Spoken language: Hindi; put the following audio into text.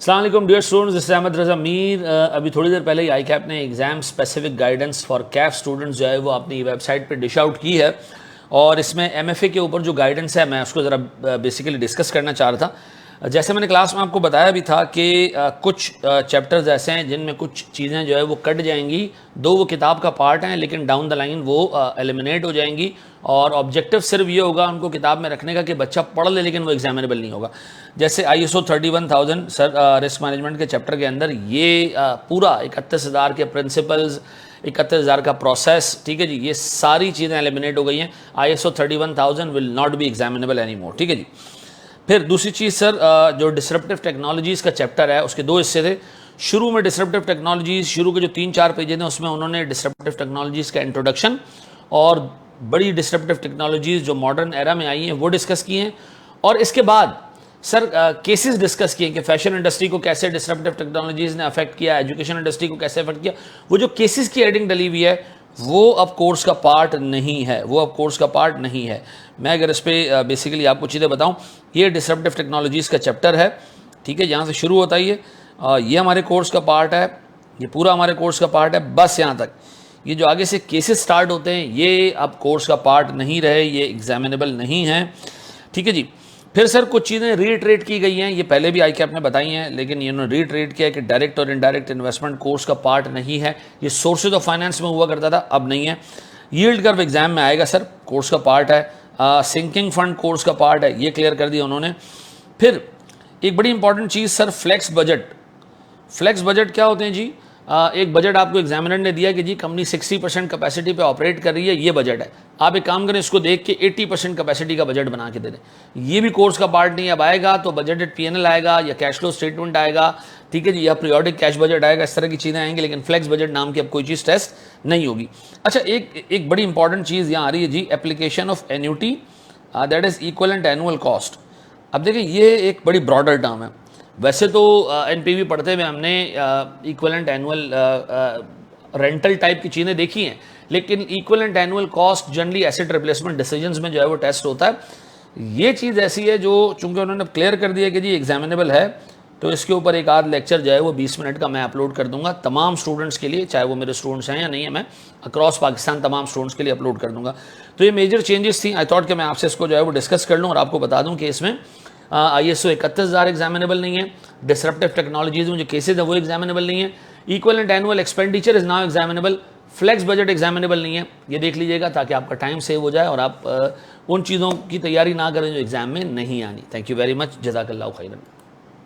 अस्सलाम वालेकुम dear students, this is Ahmed Raza Mir. अभी थोड़ी देर पहले ही आई कैप ने exam specific guidance for CAF students जो है वो अपनी वेबसाइट पे डिश आउट की है और इसमें एमएफए के ऊपर जो गाइडेंस है मैं उसको ज़रा बेसिकली डिस्कस करना चाह रहा था। जैसे मैंने क्लास में आपको बताया भी था कि कुछ चैप्टर्स ऐसे हैं जिनमें कुछ चीज़ें जो है वो कट जाएंगी, दो वो किताब का पार्ट हैं लेकिन डाउन द लाइन वो एलिमिनेट हो जाएंगी और ऑब्जेक्टिव सिर्फ ये होगा उनको किताब में रखने का कि बच्चा पढ़ ले लेकिन वो एग्जामिनेबल नहीं होगा। जैसे ISO 31000 सर रिस्क मैनेजमेंट के चैप्टर के अंदर ये पूरा 31,000 के प्रिंसिपल्स, 31,000 का प्रोसेस, ठीक है जी, ये सारी चीज़ें एलिमिनेट हो गई हैं। ISO 31000 will not be examinable any more, ठीक है जी। फिर दूसरी चीज़ सर, जो डिसरप्टिव टेक्नोलॉजीज़ का चैप्टर है उसके दो हिस्से थे। शुरू में डिसरप्टिव टेक्नोलॉजीज़, शुरू के जो 3-4 पेजेस हैं उसमें उन्होंने डिसरप्टिव टेक्नोलॉजीज़ का इंट्रोडक्शन और बड़ी डिसरप्टिव टेक्नोलॉजीज़ जो मॉडर्न एरा में आई हैं वो डिस्कस किए हैं। और इसके बाद सर केसेस डिस्कस किए कि फैशन इंडस्ट्री को कैसे डिसरप्टिव टेक्नोलॉजीज़ ने अफेक्ट किया, एजुकेशन इंडस्ट्री को कैसे अफेक्ट किया। वो जो केसेस की हेडिंग डली हुई है वो अब कोर्स का पार्ट नहीं है, वो अब कोर्स का पार्ट नहीं है। मैं अगर इस पर बेसिकली आपको चीज़ें बताऊं, ये डिसरप्टिव टेक्नोलॉजीज़ का चैप्टर है, ठीक है, यहाँ से शुरू होता है ये हमारे कोर्स का पार्ट है, ये पूरा हमारे कोर्स का पार्ट है, बस यहाँ तक। ये जो आगे से केसेस स्टार्ट होते हैं ये अब कोर्स का पार्ट नहीं रहे, ये एग्जामिनेबल नहीं है, ठीक है जी। फिर सर कुछ चीज़ें रीट्रेट की गई हैं, ये पहले भी ICAP ने बताई हैं लेकिन इन्होंने रीट्रेट किया है कि डायरेक्ट और इनडायरेक्ट इन्वेस्टमेंट कोर्स का पार्ट नहीं है। ये सोर्सेज ऑफ फाइनेंस में हुआ करता था, अब नहीं है। यील्ड कर्व एग्जाम में आएगा सर, कोर्स का पार्ट है। सिंकिंग फंड कोर्स का पार्ट है, ये क्लियर कर दिया उन्होंने। फिर एक बड़ी इंपॉर्टेंट चीज़ sir, flex budget. Flex budget क्या होते हैं जी? एक बजट आपको एग्जामिनर ने दिया कि जी कंपनी 60% कैपेसिटी पे ऑपरेट कर रही है, ये बजट है। आप एक काम करें, इसको देख के 80% कैपेसिटी का बजट बना के दे दें। ये भी कोर्स का पार्ट नहीं है। अब आएगा तो बजटेड PNL आएगा या कैश फ्लो स्टेटमेंट आएगा, ठीक है जी, या पीरियोडिक कैश बजट आएगा, इस तरह की चीज़ें आएंगी, लेकिन फ्लेक्स बजट नाम की अब कोई चीज़ टेस्ट नहीं होगी। अच्छा, एक बड़ी इंपॉर्टेंट चीज़ यहाँ आ रही है जी, application of annuity, that is equivalent annual cost. अब देखिए ये एक बड़ी ब्रॉडर टर्म है। वैसे तो NPV पढ़ते हुए हमने इक्वलेंट एनुअल रेंटल टाइप की चीज़ें देखी हैं, लेकिन equivalent annual cost generally asset replacement decisions में जो है वो टेस्ट होता है। ये चीज़ ऐसी है जो चूंकि उन्होंने क्लियर कर दिया कि जी एग्जामिनेबल है, तो इसके ऊपर एक आध लेक्चर जो है वो 20 मिनट का मैं अपलोड कर दूंगा तमाम स्टूडेंट्स के लिए, चाहे वो मेरे स्टूडेंट्स हैं या नहीं है, मैं अक्रॉस पाकिस्तान तमाम स्टूडेंट्स के लिए अपलोड कर दूंगा। तो ये मेजर चेंजेस थी। आई थॉट कि मैं आपसे इसको जो है वो डिस्कस कर लूँ और आपको बता दूँ कि इसमें ISO 31,000 एग्जामिनेबल नहीं है, डिसरप्टिव टेक्नोलॉजीज में जो केसेज है वो एग्जामिनेबल नहीं है, equivalent annual expenditure is now examinable, flex budget examinable नहीं है। ये देख लीजिएगा ताकि आपका टाइम सेव हो जाए और आप उन चीज़ों की तैयारी ना करें जो एग्जाम में नहीं आनी। थैंक यू वेरी मच, जज़ाकल्लाहु खैरन।